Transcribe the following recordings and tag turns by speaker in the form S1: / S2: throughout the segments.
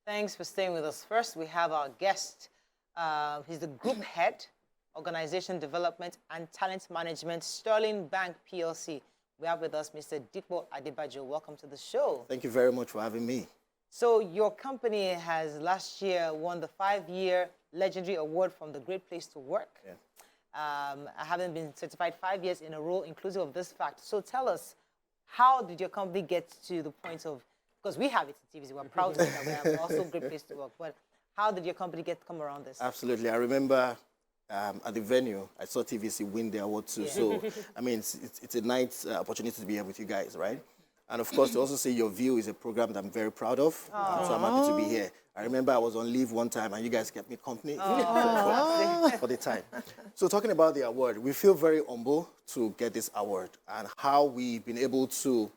S1: Thanks for staying with us. First, we have our guest. He's the Group Head, Organization Development and Talent Management, Sterling Bank PLC. We have with us Mr. Dipo Adebajo. Welcome to the show.
S2: Thank you very much for having me.
S1: So your company has last year won the 5-year legendary award from the Great Place to Work.
S2: Yeah.
S1: Having been certified 5 years in a row, inclusive of this fact. So tell us, how did your company get to the point of, because we have it in TVC, we're proud to say that we have also a Great Place to Work, but how did your company come around this?
S2: Absolutely. I remember at the venue, I saw TVC win the award too. Yeah. So, I mean, it's a nice opportunity to be here with you guys, right? And of course, to also say Your View is a program that I'm very proud of. So I'm happy to be here. I remember I was on leave one time and you guys kept me company for the time. So talking about the award, we feel very humble to get this award and how we've been able to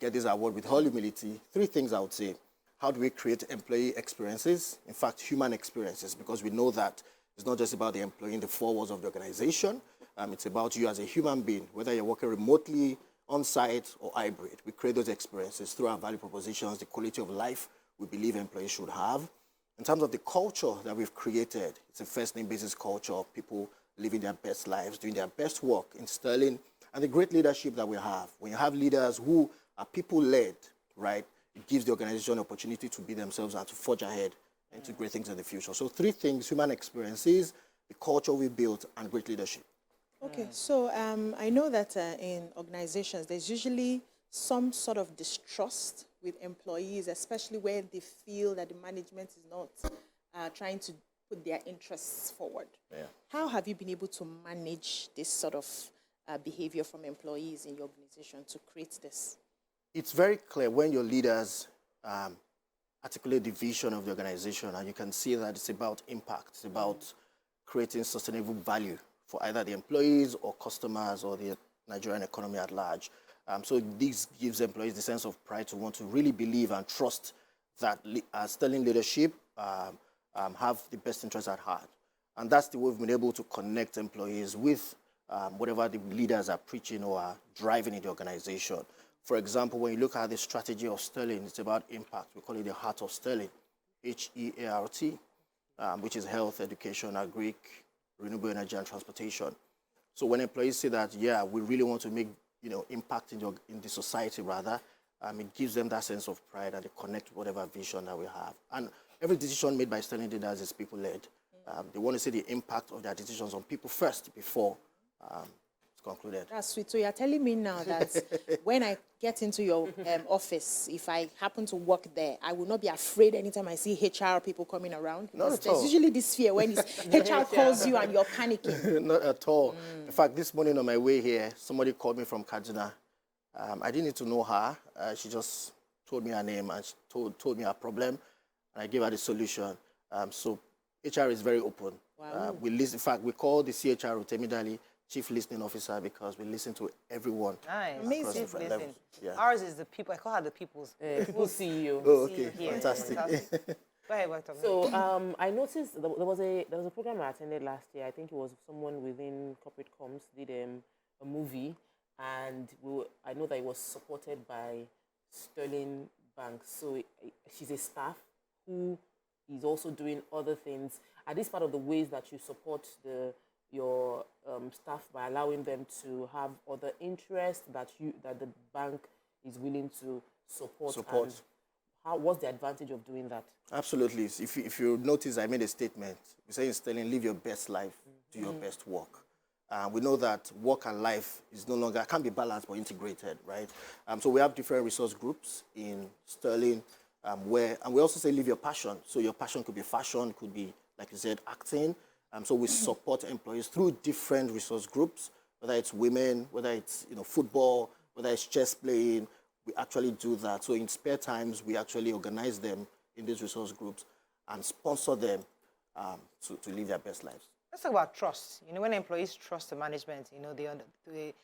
S2: get this award with all humility. 3 things I would say. How do we create employee experiences? In fact, human experiences, because we know that it's not just about the employee in the 4 walls of the organization. It's about you as a human being, whether you're working remotely, on-site, or hybrid. We create those experiences through our value propositions, the quality of life we believe employees should have. In terms of the culture that we've created, it's a first-name business culture of people living their best lives, doing their best work in Sterling, and the great leadership that we have. When you have leaders who are people-led, right, it gives the organization an opportunity to be themselves and to forge ahead and to great things in the future. So 3 things: human experiences, the culture we built, and great leadership.
S3: Okay, so I know that in organizations, there's usually some sort of distrust with employees, especially when they feel that the management is not trying to put their interests forward.
S2: Yeah.
S3: How have you been able to manage this sort of behavior from employees in your organization to create this?
S2: It's very clear when your leaders articulate the vision of the organization, and you can see that it's about impact, it's about creating sustainable value for either the employees or customers or the Nigerian economy at large. So this gives employees the sense of pride to want to really believe and trust that Sterling leadership have the best interests at heart. And that's the way we've been able to connect employees with whatever the leaders are preaching or are driving in the organization. For example, when you look at the strategy of Sterling, it's about impact. We call it the heart of Sterling, HEART, which is health, education, agri, renewable energy, and transportation. So when employees say that, yeah, we really want to make impact in the society, rather, it gives them that sense of pride and they connect with whatever vision that we have. And every decision made by Sterling leaders is people-led. They want to see the impact of their decisions on people first before it's concluded.
S3: That's sweet. So you're telling me now that when I get into your office, if I happen to work there, I will not be afraid anytime I see HR people coming around?
S2: Not at
S3: there's
S2: all.
S3: usually this fear when HR calls you and you're panicking.
S2: Not at all. In fact, this morning on my way here, somebody called me from Kaduna. I didn't need to know her. She just told me her name and she told me her problem, and I gave her the solution. So HR is very open.
S3: Wow.
S2: We listen. In fact, we call the CHR Temidali Chief Listening Officer because we listen to everyone.
S1: Nice.
S3: Amazing.
S1: Listen.
S2: Yeah.
S1: Ours is the people, I call her the people's.
S4: People CEO.
S2: Oh, okay.
S1: Here.
S2: Fantastic.
S1: Go ahead, Victor.
S4: So I noticed there was a program I attended last year. I think it was someone within corporate comms did a movie, and I know that it was supported by Sterling Bank. So she's a staff who is also doing other things. Are these part of the ways that you support your staff by allowing them to have other interests that the bank is willing to support? And what's the advantage of doing that?
S2: Absolutely. If you notice, I made a statement. We say in Sterling, live your best life, do your best work. We know that work and life is no longer, can't be balanced but integrated, right? So we have different resource groups in Sterling and we also say live your passion. So your passion could be fashion, could be, like you said, acting. So we support employees through different resource groups, whether it's women, whether it's football, whether it's chess playing. We actually do that. So in spare times, we actually organize them in these resource groups and sponsor them to live their best lives.
S1: Let's talk about trust. When employees trust the management, they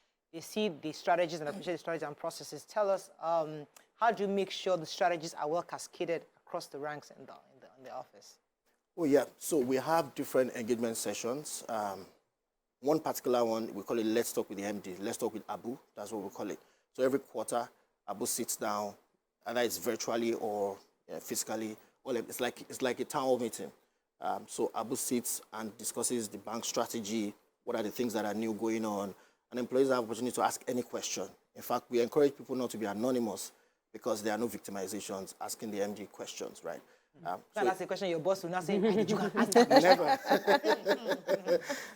S1: see the strategies and appreciate the strategies and processes. Tell us, how do you make sure the strategies are well cascaded across the ranks in the office?
S2: Oh, yeah. So we have different engagement sessions. One particular one, we call it Let's Talk with the MD. Let's Talk with Abu. That's what we call it. So every quarter, Abu sits down, either it's virtually or physically, it's like a town hall meeting. So Abu sits and discusses the bank strategy, what are the things that are new going on, and employees have opportunity to ask any question. In fact, we encourage people not to be anonymous because there are no victimizations, asking the MD questions, right?
S1: So that's the question your boss will not say, why did you answer?
S2: Never.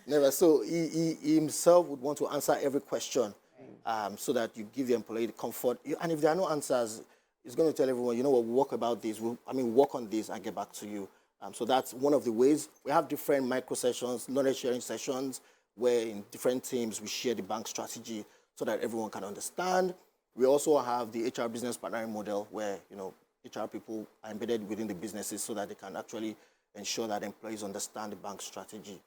S2: Never. So he himself would want to answer every question so that you give the employee the comfort. And if there are no answers, he's going to tell everyone, you know what, we'll work about this. Work on this and get back to you. So that's one of the ways. We have different micro sessions, knowledge sharing sessions, where in different teams we share the bank strategy so that everyone can understand. We also have the HR business partnering model where, HR people are embedded within the businesses so that they can actually ensure that employees understand the bank strategy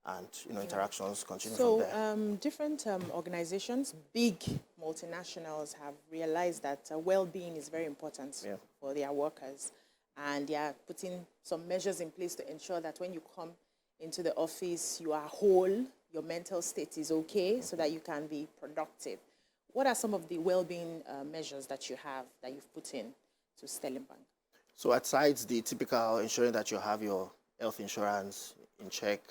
S2: and, interactions continue from there.
S3: So different organizations, big multinationals have realized that well-being is very important for their workers. And they are putting some measures in place to ensure that when you come into the office, you are whole, your mental state is okay, so that you can be productive. What are some of the well-being measures that you have, that you've put in to Sterling Bank?
S2: So aside the typical ensuring that you have your health insurance in check,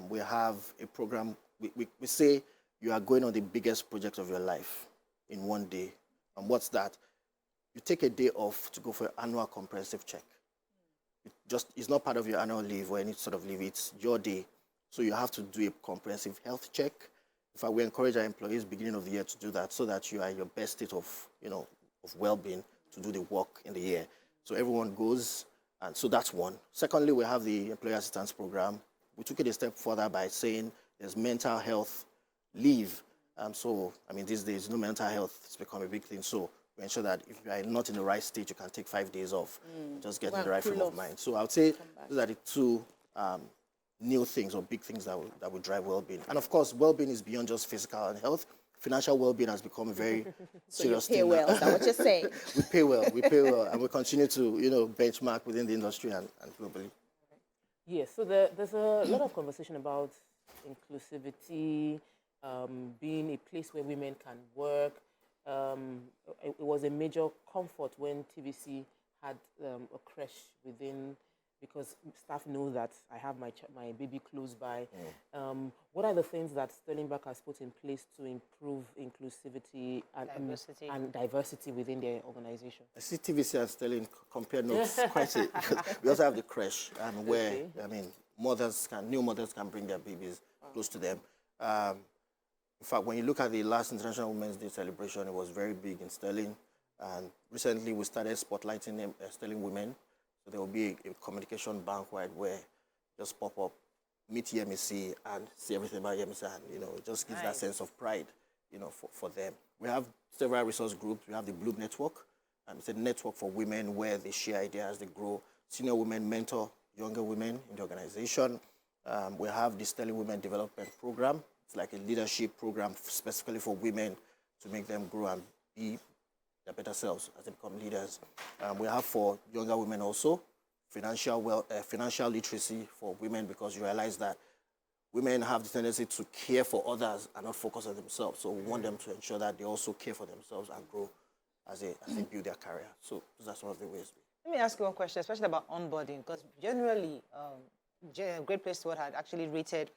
S2: we have a program. We say you are going on the biggest project of your life in one day. And what's that? You take a day off to go for an annual comprehensive check. It's not part of your annual leave or any sort of leave. It's your day. So you have to do a comprehensive health check. In fact, we encourage our employees beginning of the year to do that so that you are in your best state of well-being to do the work in the year. So everyone goes, and so that's one. Secondly, we have the employee assistance program. We took it a step further by saying there's mental health leave. These days, mental health has become a big thing. So we ensure that if you are not in the right state, you can take 5 days off, just get in the right frame of mind. So I would say those are the two new things or big things that will drive well-being. And of course, well-being is beyond just physical and health. Financial well-being has become a very serious thing.
S3: So you pay well, is that what you're saying?
S2: We pay well, and we continue to, benchmark within the industry and globally.
S4: Yes, so there's a lot of conversation about inclusivity, being a place where women can work. It was a major comfort when TVC had a creche within, because staff know that I have my baby close by. What are the things that Sterling Bank has put in place to improve inclusivity and diversity within their organization?
S2: I see TVC and Sterling compare notes quite a We also have the creche where, new mothers can bring their babies close to them. In fact, when you look at the last International Women's Day celebration, it was very big in Sterling. And recently, we started spotlighting Sterling women. So there will be a communication banquet where just pop up, meet YEMISI and see everything about YEMISI. And, it just gives that sense of pride, for them. We have several resource groups. We have the Bloom Network. It's a network for women where they share ideas, they grow. Senior women mentor younger women in the organization. We have the Sterling Women Development Program. It's like a leadership program specifically for women to make them grow and be their better selves as they become leaders. We have for younger women also financial literacy for women, because you realize that women have the tendency to care for others and not focus on themselves. So we want them to ensure that they also care for themselves and grow as they build their career. So those are some of the ways.
S1: Let me ask you one question, especially about onboarding, because generally, Great Place to Work had actually rated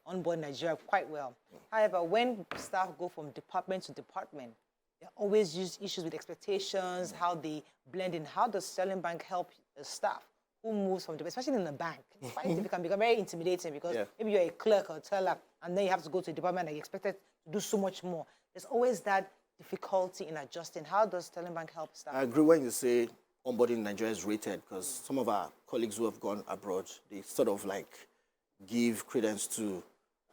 S1: Onboarding Nigeria quite well. However, when staff go from department to department, there are always issues with expectations, how they blend in. How does Sterling Bank help staff who moves from, especially in a bank? It's quite difficult, can become very intimidating, because maybe you're a clerk or a teller, and then you have to go to a department and you're expected to do so much more. There's always that difficulty in adjusting. How does Sterling Bank help staff?
S2: I agree when you say onboarding in Nigeria is rated, because some of our colleagues who have gone abroad, they sort of give credence to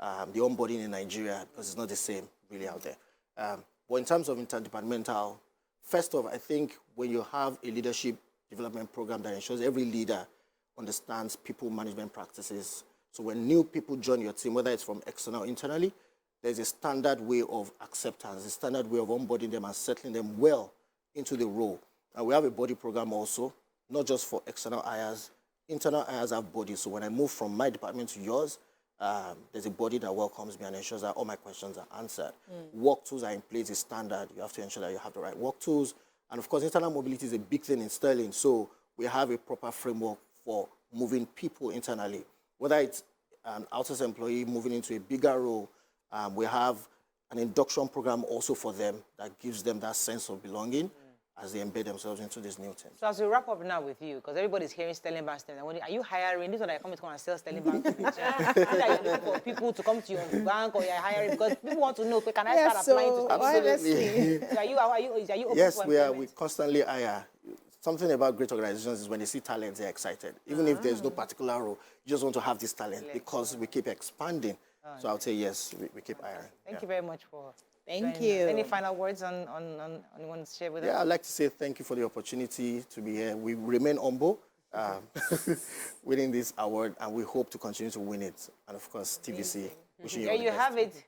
S2: the onboarding in Nigeria, because it's not the same really out there. But in terms of interdepartmental, first off, I think when you have a leadership development program that ensures every leader understands people management practices. So when new people join your team, whether it's from external or internally, there's a standard way of acceptance, a standard way of onboarding them and settling them well into the role. And we have a body program also, not just for external hires. Internal hires have bodies. So when I move from my department to yours, there's a body that welcomes me and ensures that all my questions are answered. Work tools are in place, is standard. You have to ensure that you have the right work tools. And of course, internal mobility is a big thing in Sterling. So we have a proper framework for moving people internally. Whether it's an outsourced employee moving into a bigger role, we have an induction program also for them that gives them that sense of belonging as they embed themselves into this new team.
S1: So as we wrap up now with you, because everybody's hearing Sterling Bank, are you hiring? This one I come to come and sell Sterling Bank. Are you looking for people to come to your bank, or you're hiring? Because people want to know, can I start applying to
S3: honestly.
S1: So are you open
S2: Yes,
S1: for
S2: we
S1: employment?
S2: constantly hire. Something about great organizations is when they see talent, they're excited. Even if there's no particular role, you just want to have this talent because we keep expanding. So I would say yes, we keep hiring.
S1: Thank you very much for
S3: Thank
S1: joining
S3: you.
S1: us. Any final words on you want to share with us?
S2: Yeah, I'd like to say thank you for the opportunity to be here. We remain humble winning this award, and we hope to continue to win it. And of course, TVC, wishing you all
S1: There
S2: the
S1: you
S2: best.
S1: have it.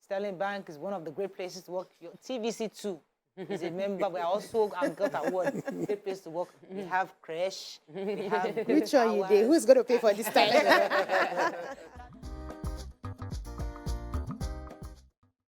S1: Sterling Bank is one of the great places to work. Your TVC too is a member. We are also got award. Great place to work. We have creche. We have
S3: Which one you did? Who's going to pay for this talent?